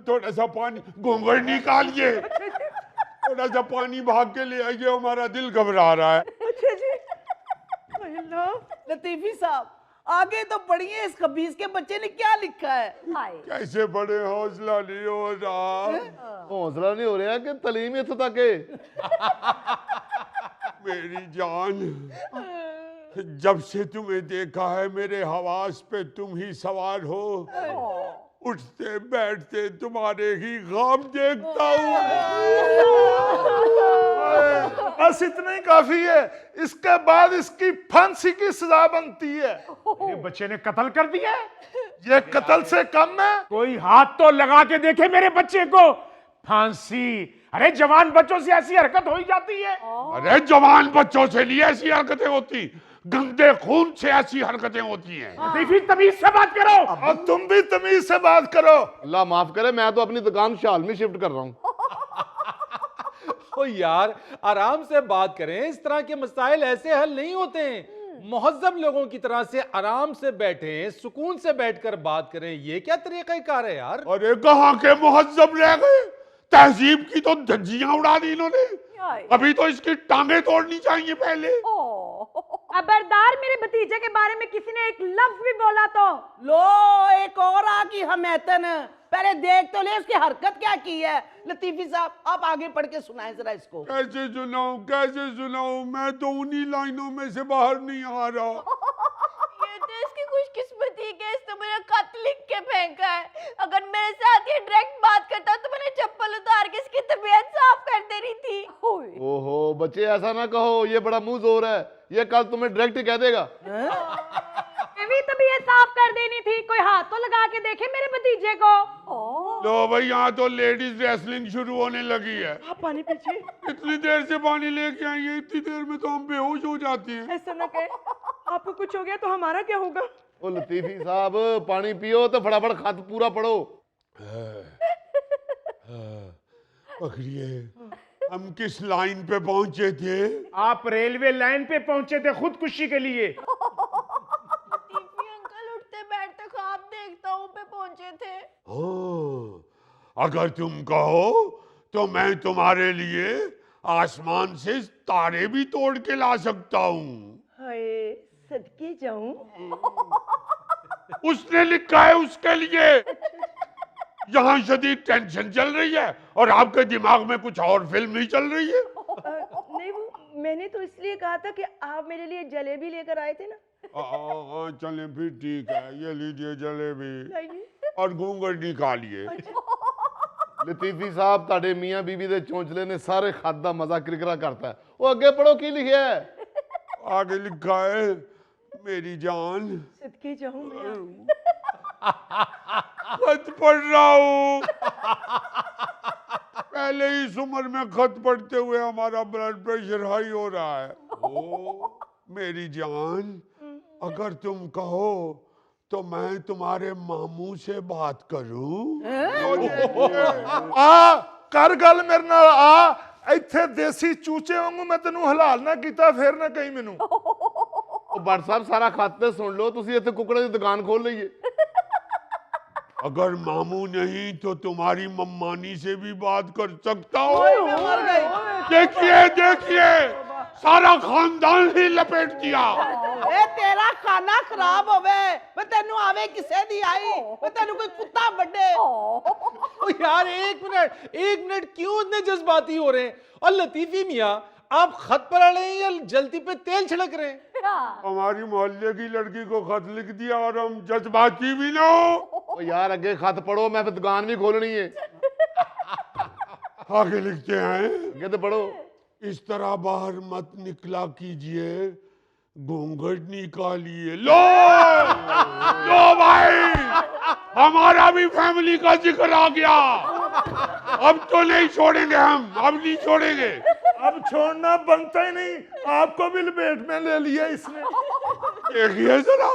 थोड़ा सा पानी, घूंघट निकालिए, थोड़ा सा पानी भाग के ले आइए, हमारा दिल घबरा रहा है। अच्छा जी। लतीफी साहब आगे तो पढ़िए, इस खबीस के बच्चे ने क्या लिखा है। कैसे बड़े, हौसला नहीं हो रहा। हौसला नहीं हो रहा कि तलीम इत्थों तक है। मेरी जान, जब से तुम्हें देखा है मेरे हवास पे तुम ही सवार हो। उठते बैठते तुम्हारे ही ख्वाब देखता हूँ। बस इतना ही काफी है, इसके बाद इसकी फांसी की सजा बनती है। ये बच्चे ने कत्ल कर दिया है। ये कत्ल से कम है। कोई हाथ तो लगा के देखे मेरे बच्चे को। फांसी? अरे जवान बच्चों से ऐसी हरकत हो ही जाती है। अरे जवान बच्चों से नहीं ऐसी हरकतें होती, गंदे खून से ऐसी हरकतें होती हैं। लतीफी तमीज से बात करो। अब तुम भी तमीज से बात करो। अल्लाह माफ करे, मैं तो अपनी दुकान शाल में शिफ्ट कर रहा हूँ। ओ यार आराम से बात करें, इस तरह के मसाइल ऐसे हल नहीं होते हैं। मुहज्जब लोगों की तरह से आराम से बैठें, सुकून से बैठकर बात करें, ये क्या तरीक़ाकार है यार। अरे कहाँ के मुहज्जब रह गए, तहजीब की तो धज्जियां उड़ा दी इन्होंने। अभी तो इसकी टांगे तोड़नी चाहिए पहले। खबरदार, मेरे भतीजे के बारे में किसी ने एक लफ्ज भी बोला तो। लो एक और आ की हमैतन, पहले देख तो ले उसकी हरकत क्या की है। लतीफी साहब आप आगे पढ़ के सुनाएं जरा इसको। कैसे सुनाऊं, कैसे सुनाऊं, मैं तो उन्हीं लाइनों में से बाहर नहीं आ रहा। ये तो इसकी खुशकिस्मती के इसने मुझे खत लिख के फेंका है। अगर मेरे साथ ये डायरेक्ट बात करता तो मैंने चप्पल उतार के इसकी तबीयत साफ कर देनी थी। ओहो बच्चे ऐसा ना कहो, ये बड़ा मुंह जोर है, ये कल तुम्हें डायरेक्ट ही कह देगा। भी तबीयत साफ कर देनी थी, कोई हाथ तो लगा के देखे मेरे भतीजे को। लो भाई, यहाँ तो लेडीज रेसलिंग शुरू होने लगी है। आप पानी पीछे। इतनी देर से पानी लेके आई है, इतनी देर में तो हम बेहोश हो जाते हैं। ऐसा ना कहे, आपको कुछ हो गया तो हमारा क्या होगा। ओ लतीफी साहब पानी पियो तो फटाफट खत पूरा पढ़ो। पकड़िए, हम किस लाइन पे पहुंचे थे? आप रेलवे लाइन पे पहुंचे थे खुदकुशी के लिए। अंकल उठते बैठते ख्वाब देखता हूँ पे पहुंचे थे। हाँ, अगर तुम कहो तो मैं तुम्हारे लिए आसमान से तारे भी तोड़ के ला सकता हूँ। हाय सदके जाऊं। उसने लिखा है उसके लिए। यहाँ शदीद टेंशन चल रही है और आपके दिमाग में कुछ और फिल्म नहीं चल रही है। नहीं वो मैंने तो इसलिए कहा था कि आप मेरे लिए जलेबी लेकर आए थे ना। हाँ चले फिर ठीक है, ये लीजिए जलेबी और घूंघट निकालिए। लतीफी साहब ताड़े मियाँ बीबी दे चौंचले ने सारे खत दा मजा किरकिरा करता है। वो अगे पढ़ो की लिखा है। आगे लिखा है, मेरी जान सदके जाऊं मैं। खत पढ़ रहा हूँ। पहले ही इस उम्र में खत पढ़ते हुए हमारा ब्लड प्रेशर हाई हो रहा है। ओ मेरी जान, अगर तुम कहो तो मैं तुम्हारे मामू से बात करूं। आ कर गल मेरे नाल आ, इत्थे देसी चूचे वांगू मैं तेनू हलाल ना कीता फिर ना कहीं मैनू। ओ बट साहब सारा खत ते सुन लो, तुसी इत्थे कुकड़े दी दुकान खोल लईए। अगर मामू नहीं तो तुम्हारी मम्मानी से भी बात कर सकता हूँ। देखिए देखिए, सारा खानदान ही लपेट दिया। ए तेरा खाना खराब होवे, मैं तेनू आवे किसे दी आई, मैं तेनू कोई कुत्ता बड्डे। ओ यार एक मिनट क्यों इतने जज्बाती हो रहे हैं। और लतीफी मियाँ आप खत पढ़ रहे हैं या जल्दी पे तेल छिड़क रहे हैं। हमारी मोहल्ले की लड़की को खत लिख दिया और हम जज्बाती भी ना हो। ओ यार अगे खत पढ़ो, मैं फिर दुकान भी खोलनी है। आगे लिखते हैं, अगे तो पढ़ो। इस तरह बाहर मत निकला कीजिए, घूंघट निकालिए। लो लो भाई, हमारा भी फैमिली का जिक्र आ गया। अब तो नहीं छोड़ेंगे हम, अब नहीं छोड़ेंगे। अब छोड़ना बनता ही नहीं, आपको भी लपेट में ले लिया इसने। देखिए जरा,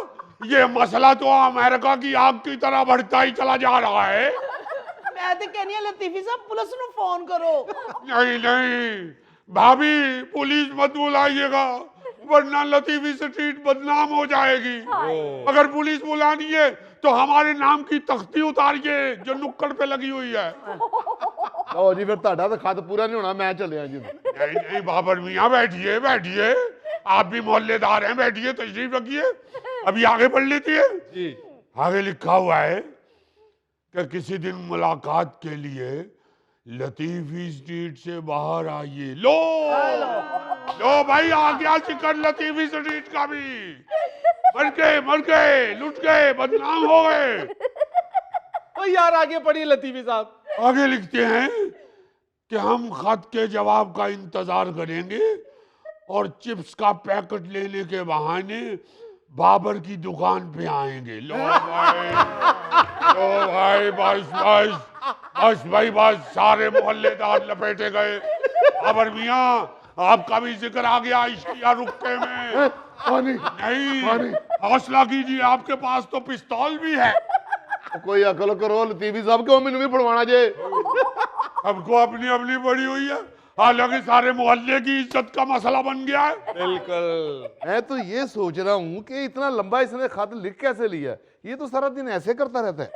ये मसला तो अमेरिका की आग की तरह बढ़ता ही चला जा रहा है। मैं तो कहनी है लतीफी साहब पुलिस ਨੂੰ फोन करो। नहीं नहीं भाभी, पुलिस मत बुलाइएगा वरना लतीफी स्ट्रीट बदनाम हो जाएगी। अगर पुलिस बुलानी है तो हमारे नाम की तख्ती उतारिए जो नुक्कड़ पे लगी हुई है। ਲਓ ਜੀ ਫਿਰ ਤੁਹਾਡਾ ਤਾਂ ਖਤ ਪੂਰਾ नहीं होना, मैं ਚੱਲਿਆ जी। नहीं नहीं बाबर मियाँ, बैठिए बैठिए, आप भी मोहल्लेदार हैं, बैठिए, तशरीफ रखिए। अभी आगे बढ़ लेती है जी। आगे लिखा हुआ है कि किसी दिन मुलाकात के लिए लतीफी स्ट्रीट से बाहर आइए। लो भाई, आ गया शिकर लतीफी स्ट्रीट का भी। मर गए, लुट गए, बदनाम हो गए। तो यार आगे पढ़िए लतीफी साहब। आगे लिखते हैं कि हम खत के जवाब का इंतजार करेंगे और चिप्स का पैकेट लेने के बहाने बाबर की दुकान पे आएंगे। लो भाई, बस भाई बस, सारे मोहल्लेदार लपेटे गए। बाबर मियाँ, आपका भी जिक्र आ गया इश्किया रुक्के में। पानी नहीं, हौसला कीजिए, आपके पास तो पिस्तौल भी है। कोई अकल करो लतीफी साहब, क्यों मैनू भी पढ़वाना जे? सबको अपनी अपनी बड़ी हुई है, हालांकि सारे मोहल्ले की इज्जत का मसला बन गया है। बिल्कुल। मैं तो ये सोच रहा हूँ कि इतना लंबा इसने खत लिख कैसे लिया? ये तो सारा दिन ऐसे करता रहता है।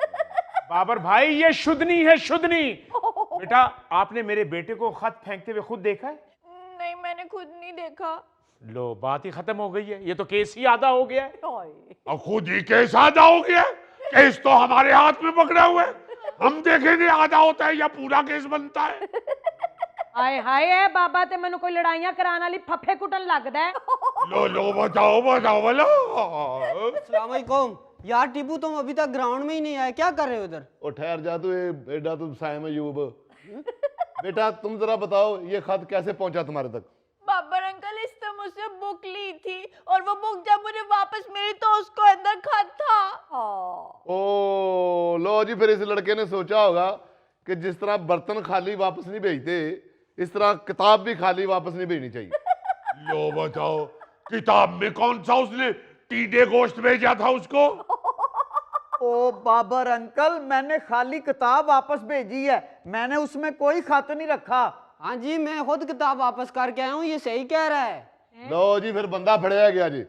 बाबर भाई, ये शुद्धनी है, शुद्धनी। बेटा, आपने मेरे बेटे को खत फेंकते हुए खुद देखा है? नहीं, मैंने खुद नहीं देखा। लो, बात ही खत्म हो गई है। ये तो केस ही आधा हो गया है। और खुद ही केस आधा हो गया। केस तो हमारे हाथ में पकड़े हुए, हम देखेंगे आधा होता है या पूरा केस बनता है। हाय हाय बाबा, ते मैनू कोई लड़ाइयां कराने वाली फफे कुटन लगदा है। लो बताओ बोलो। अस्सलाम वालेकुम। यार टीपू, तुम अभी तक ग्राउंड में ही नहीं आए, क्या कर रहे हो उधर? ओ ठहर जा तू, एडा तू साइम अयूब। बेटा तुम जरा बताओ, ये खत कैसे पहुंचा तुम्हारे तक? बाबर अंकल, इसने मुझसे बुक ली थी और वो बुक जब मुझे वापस मिली तो उसको अंदर खत था। ओ लो जी, फिर इस लड़के ने सोचा होगा कि जिस तरह बर्तन खाली वापस नहीं भेजते, इस तरह किताब भी खाली वापस नहीं भेजनी चाहिए। लो बताओ, किताब में कौन सा उसने टीडे गोश्त भेजा था उसको? ओ बाबर अंकल, मैंने खाली किताब वापस भेजी है, मैंने उसमें कोई खत नहीं रखा। हाँ जी, मैं खुद किताब वापस करके आया हूँ, ये सही कह रहा है। लो जी, फिर बंदा फड़या गया जी।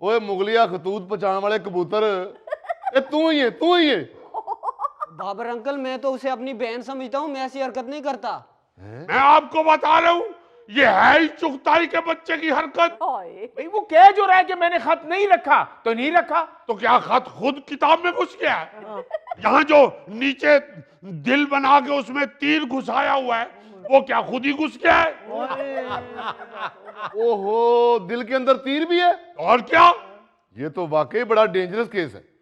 ओए मुगलिया खतूत पहुंचाने वाले कबूतर, ये तू ही है। बाबर अंकल, मैं तो उसे अपनी बहन समझता हूँ, मैं ऐसी हरकत नहीं करता। मैं आपको बता रहा हूँ, ये है ही चुगताई के बच्चे की हरकत। भाई वो कह जो रहा है कि मैंने खत नहीं रखा, तो नहीं रखा। तो क्या खत खुद किताब में घुस गया है? यहाँ जो नीचे दिल बना के उसमें तीर घुसाया हुआ है, वो क्या खुद ही घुस गया है? ओहो, दिल के अंदर तीर भी है? और क्या? ये तो वाकई बड़ा डेंजरस केस है।